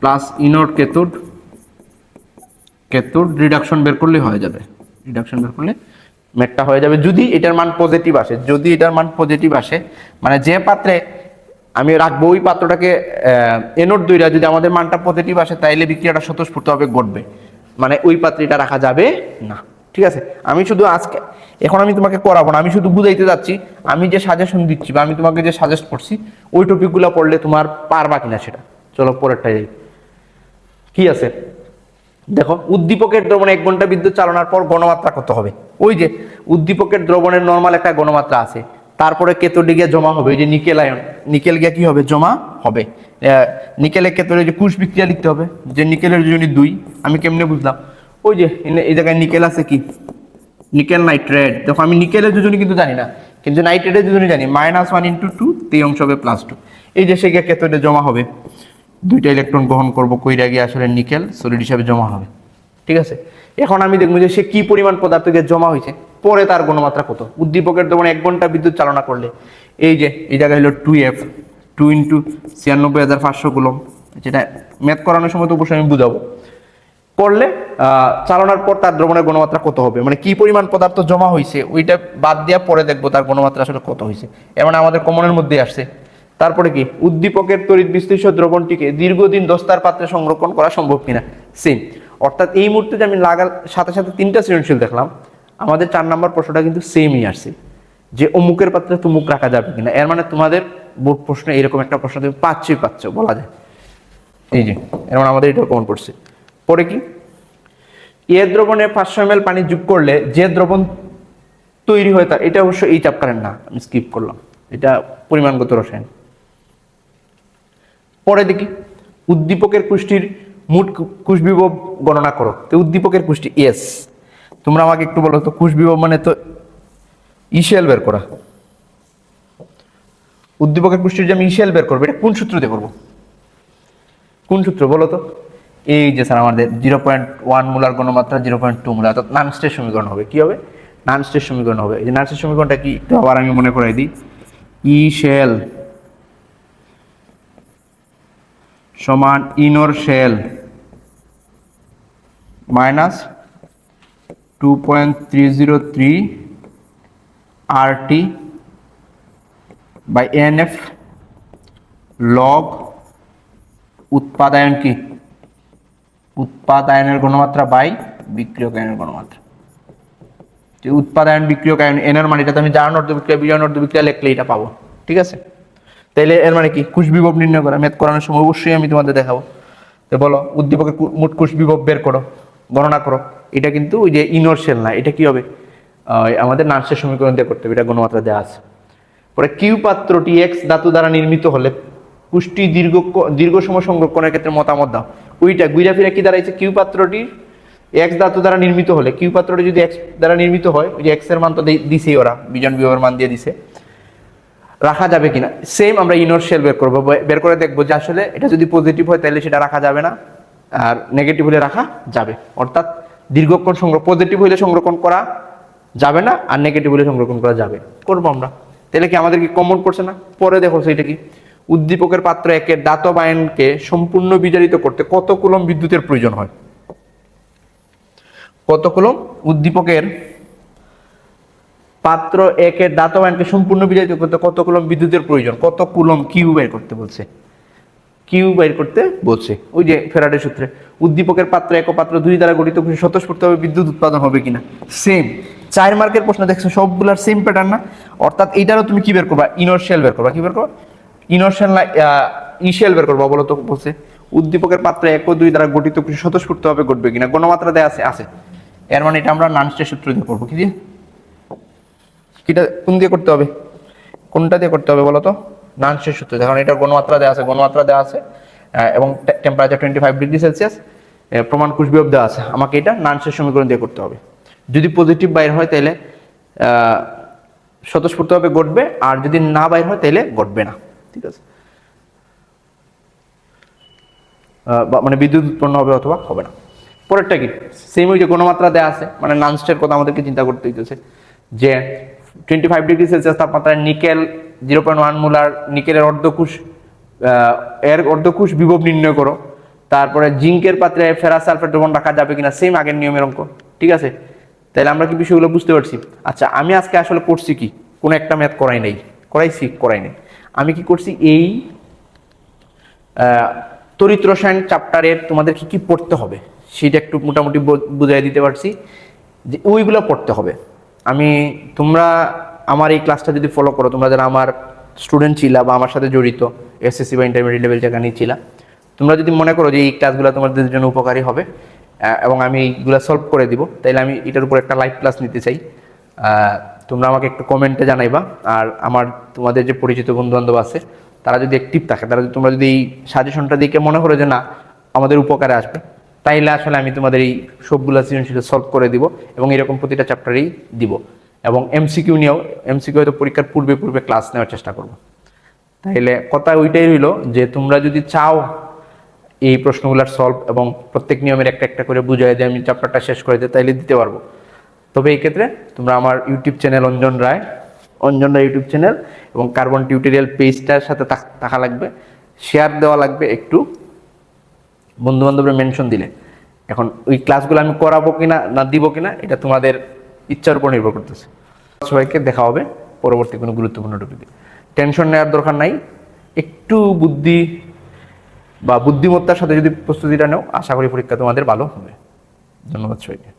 প্লাস ইনর কেথোড রিডাকশন বের করলে হয়ে যাবে। রিডাকশন বের করলে ম্যাটটা হয়ে যাবে, যদি এটার মান পজিটিভ আসে। যদি এটার মান পজিটিভ আসে, মানে যে পাত্রে আমি রাখবো ওই পাত্রটাকে এনোড দুইটা, যদি আমাদের মানটা পজিটিভ আসে তাইলে বিক্রিয়াটা স্বতঃস্ফূর্তভাবে ঘটবে, মানে ওই পাত্রে এটা রাখা যাবে না। ঠিক আছে, আমি শুধু আজকে এখন আমি তোমাকে করাবো না, আমি শুধু বুঝাইতে যাচ্ছি, আমি যে সাজেশন দিচ্ছি বা আমি তোমাকে যে সাজেস্ট করছি ওই টপিকগুলো পড়লে তোমার পারবা কিনা সেটা। চলো পরেরটাই যাই। কি আছে দেখো, উদ্দীপকের দ্রবণে 1 ঘন্টা বিদ্যুৎ চালনার পর গণমাত্রা কত হবে? ওই যে উদ্দীপকের দ্রবণের নরমাল একটা গণমাত্রা আছে, তারপরে কেতোডে গিয়ে জমা হবে, ওই যে নিকেল আয়ন, নিকেল গিয়ে কি হবে? জমা হবে। নিকেলের কেতোডে যে কোষ বিক্রিয়া লিখতে হবে, যে নিকেলের যোজনী 2, আমি কেমনে বুঝলাম? ওই যে এই জায়গায় নিকেল আছে, কি নিকেল নাইট্রেট। দেখো আমি নিকেলের যোজনী কিন্তু জানি না, কিন্তু নাইট্রেটের যোজনী জানি, -1 × 2, এই অংশ হবে +2। এই যে সে গিয়ে কেতোডে জমা হবে, 2টা ইলেকট্রন গ্রহণ করবো, কইরা গিয়ে আসলে নিকেল সলিড হিসাবে জমা হবে। ঠিক আছে, এখন আমি দেখবো যে সে কি পরিমাণ পদার্থকে জমা হয়েছে, পরে তার গণমাত্রা কত। উদ্দীপকের দ্রবণে 1 ঘন্টা বিদ্যুৎ চালনা করলে, এই যে এই জায়গায় হলো 2F, 2 × 96,500 কুলম্ব। যেটা ম্যাথ করানোর সময় তো অবশ্যই আমি বুঝাবো। করলে চালনার পর তার দ্রবণের গণমাত্রা কত হবে, মানে কি পরিমাণ পদার্থ জমা হয়েছে ওইটা বাদ দেওয়া পরে দেখবো তার গণমাত্রা আসলে কত হয়েছে। এমন আমাদের কমনের মধ্যে আসছে। তারপরে কি? উদ্দীপকের তড়িৎ বিশ্লেষ্য দ্রবণটিকে দীর্ঘদিন দস্তার পাত্রে সংরক্ষণ করা সম্ভব কিনা, সেম। অর্থাৎ এই মুহূর্তে যে আমি লাগার সাথে সাথে 3টা সৃজনশীল দেখলাম, আমাদের 4 নম্বর প্রশ্নটা কিন্তু সেমই আসছে, যে অমুকের পাত্রে তুমুক রাখা যাবে কিনা। এর মানে তোমাদের বোর্ড প্রশ্ন এরকম একটা প্রশ্ন তুমি পাচ্ছ বলা যায়। এই যে এর মানে আমাদের এটা কমন পড়ছে। পরে কি? এ দ্রবণে 500 ml পানি যোগ করলে যে দ্রবণ তৈরি হয়, তার এটা অবশ্য এই চ্যাপ্টারের না, আমি স্কিপ করলাম, এটা পরিমাণগত রসায়ন। পরে দেখি উদ্দীপকের কুষ্টির মোট কোষ বিভব গণনা করো। তো উদ্দীপকের কুষ্টি এস, তোমরা আমাকে একটু বলো তো কোষ বিভব মানে তো ইসিএল বের করা। উদ্দীপকের কুষ্টির যে আমি ইসিএল বের করবো এটা কোন সূত্র দিয়ে করবো? কোন সূত্র বলো তো? এই যে স্যার আমাদের 0.1 মোলার ঘনমাত্রা 0.2 মোলার, অর্থাৎ নানস্টের সমীকরণ হবে। কি হবে? নানস্টের সমীকরণ হবে। এই যে নানস্টের সমীকরণটা কি একটু আবার আমি মনে করাই দিই। ইসেল সমান ইনর cell minus 2.303 RT by NF log উৎপাদায়ন কি? উৎপাদায়নের ঘনমাত্রা বাই বিক্রিয়ক আয়নের ঘনমাত্রা। যে উৎপাদায়ন বিক্রিয়ক আয়ন এনের মানেটা তো আমি জার্ন অর্ধবিক্রিয়া বিজয়ন অর্ধবিক্রিয়া লিখলে এটা পাবো। ঠিক আছে, তাইলে এর মানে কি? কোষ বিভব নির্ণয় করা। ম্যাথ করানোর সময় অবশ্যই আমি তোমাদের দেখাবো। তো বলো উদ্দীপকের মোট কোষ বিভব বের করো, গণনা করো। এটা কিন্তু ওই যে ইনর শেল না, এটা কি হবে? আমাদের নানসের সমীকরণ দিয়ে করতে হবে, এটা ঘনমাত্রা দেওয়া আছে। পরে কিউ পাত্রটি এক্স ধাতু দ্বারা নির্মিত হলে কুষ্টি দীর্ঘ সময় সংরক্ষণের ক্ষেত্রে মতামত দাও। ওইটা ঘুরা ফিরা কি দাঁড়াইছে? কিউ পাত্রটি এক্স ধাতু দ্বারা নির্মিত হলে, কিউ পাত্রটি যদি এক্স দ্বারা নির্মিত হয়, ওই যে এক্স এর মান তো দিছেই, ওরা বিজন বিভবের মান দিয়ে দিছে, রাখা যাবে কিনা। সেম আমরা ইনর শেল বের করবো, বের করে দেখবো যে আসলে এটা যদি পজিটিভ হয় তাহলে সেটা রাখা যাবে না, আর নেগেটিভ হলে রাখা যাবে। অর্থাৎ দীর্ঘক্ষণ পজিটিভ হলে সংরক্ষণ করা যাবে না, আর নেগেটিভ হলে সংরক্ষণ করা যাবে। করবো আমরা। তাহলে কি আমাদের কি কমন পড়ছে না? পরে দেখো সেটা কি, উদ্দীপকের পাত্র একের দাতব আয়নকে সম্পূর্ণ বিজারিত করতে কত কুলম্ব বিদ্যুতের প্রয়োজন হয়? কত কুলম্ব? উদ্দীপকের পাত্র একের দাতব আয়নকে সম্পূর্ণ বিজারিত করতে কত কুলম্ব বিদ্যুতের প্রয়োজন? কত কুলম্ব কিউ বের করতে বলছে, কিউ বের করতে বলছে। ওই যে ফ্যারাডের সূত্রে উদ্দীপকের পাত্র এক ও পাত্র দুই দ্বারা গঠিত স্বতঃস্ফূর্তভাবে বিদ্যুৎ উৎপাদন হবে কিনা। সেম 4 মার্কের প্রশ্ন দেখছো, সবগুলার সেম প্যাটার্ন না? অর্থাৎ এইটারও তুমি কি বের করবা? ইনর শেল বের করবা। কি বের করবা? ইনর শেল না ইশেল বের করবা? বলো তো বলছে উদ্দীপকের পাত্র এক ও দুই দ্বারা গঠিত স্বতঃস্ফূর্তভাবে ঘটবে কিনা। ঘনমাত্রা দেয়া আছে, আছে। এর মানে এটা আমরা নানস্টের সূত্র দিয়ে করবো। কি দিয়ে? কিটা কোন দিয়ে করতে হবে? কোনটা দিয়ে করতে হবে বলো তো? নানস্টের সূত্র। কারণ এটার ঘনমাত্রা দেওয়া আছে, ঘনমাত্রা দেওয়া আছে এবং টেম্পারেচার 25 ডিগ্রি সেলসিয়াস, প্রমাণ কোষ বিভব দেওয়া আছে। আমাকে এটা নানস্টের সমীকরণ দিয়ে করতে হবে। যদি পজিটিভ বাইর হয় তাহলে স্বতঃস্ফূর্তভাবে ঘটবে, আর যদি না বাইর হয় তাহলে ঘটবে না। ঠিক আছে, মানে বিদ্যুৎ উৎপন্ন হবে অথবা হবে না। পরেরটা কি? সেম ওই যে ঘনমাত্রা দেওয়া আছে, মানে নানস্টের কথা আমাদেরকে চিন্তা করতে হইতেছে যে 25 ডিগ্রি সেলসিয়াস তাপমাত্রায় নিকেল 0.1 মোলার নিকেলের অর্ধকোষ এর অর্ধকোষ বিভব নির্ণয় করো। তারপরে জিঙ্কের পাত্রে ফেরাস সালফেট দ্রবণ রাখা যাবে কিনা, সেম আগের নিয়মের অঙ্ক। ঠিক আছে, তাহলে আমরা কি বিষয়গুলো বুঝতে পারছি? আচ্ছা, আমি আজকে আসলে করছি কি, কোনো একটা ম্যাথ করাই নাই, করাই নাই। আমি কি করছি, এই তড়িৎ রসায়ন চ্যাপ্টারের তোমাদের কি কি পড়তে হবে সেটা একটু মোটামুটি বুঝাই দিতে পারছি, যে ওইগুলো পড়তে হবে। তোমরা আমার এই ক্লাসটা যদি ফলো করো, তোমরা যারা আমার স্টুডেন্ট ছিলা বা আমার সাথে জড়িত এসএসসি বা ইন্টারমিডিয়েট লেভেল যেখানে ছিলা, তোমরা যদি মনে করো যে এই ক্লাসগুলো তোমাদের জন্য উপকারী হবে এবং আমি এইগুলো সলভ করে দিব, তাহলে আমি এটার উপর একটা লাইভ ক্লাস নিতে চাই। তোমরা আমাকে একটু কমেন্টে জানাইবা। আর তোমাদের যে পরিচিত বন্ধুবান্ধব আছে তারা যদি অ্যাক্টিভ থাকে, তোমরা যদি এই সাজেশনটা দেখে মনে করো যে না আমাদের উপকারে আসবে, তাইলে আসলে আমি তোমাদের এই সবগুলো সৃজনশীল সলভ করে দিব এবং এরকম প্রতিটা চ্যাপ্টারেই দিব। এবং এমসিকিউ নিয়েও, এমসিকিউ হয়তো পরীক্ষার পূর্বে ক্লাস নেওয়ার চেষ্টা করব। তাইলে কথা ওইটাই রইল যে তোমরা যদি চাও এই প্রশ্নগুলোর সলভ এবং প্রত্যেক নিয়মের একটা একটা করে বুঝাই দিয়ে আমি চ্যাপ্টারটা শেষ করে দিই, তাইলে দিতে পারবো। তবে এই ক্ষেত্রে তোমরা আমার ইউটিউব চ্যানেল অঞ্জন রায় ইউটিউব চ্যানেল এবং কার্বন টিউটোরিয়াল পেজটার সাথে থাকা লাগবে, শেয়ার দেওয়া লাগবে, একটু বন্ধু বান্ধবের মেনশন দিলে। এখন ওই ক্লাসগুলো আমি করাবো কিনা না দিব কিনা এটা তোমাদের ইচ্ছার উপর নির্ভর করতেছে। সবাইকে দেখা হবে পরবর্তী কোনো গুরুত্বপূর্ণ টপিকে। টেনশন নেওয়ার দরকার নাই, একটু বুদ্ধি বা বুদ্ধিমত্তার সাথে যদি প্রস্তুতিটা নাও, আশা করি পরীক্ষা তোমাদের ভালো হবে। ধন্যবাদ সবাইকে।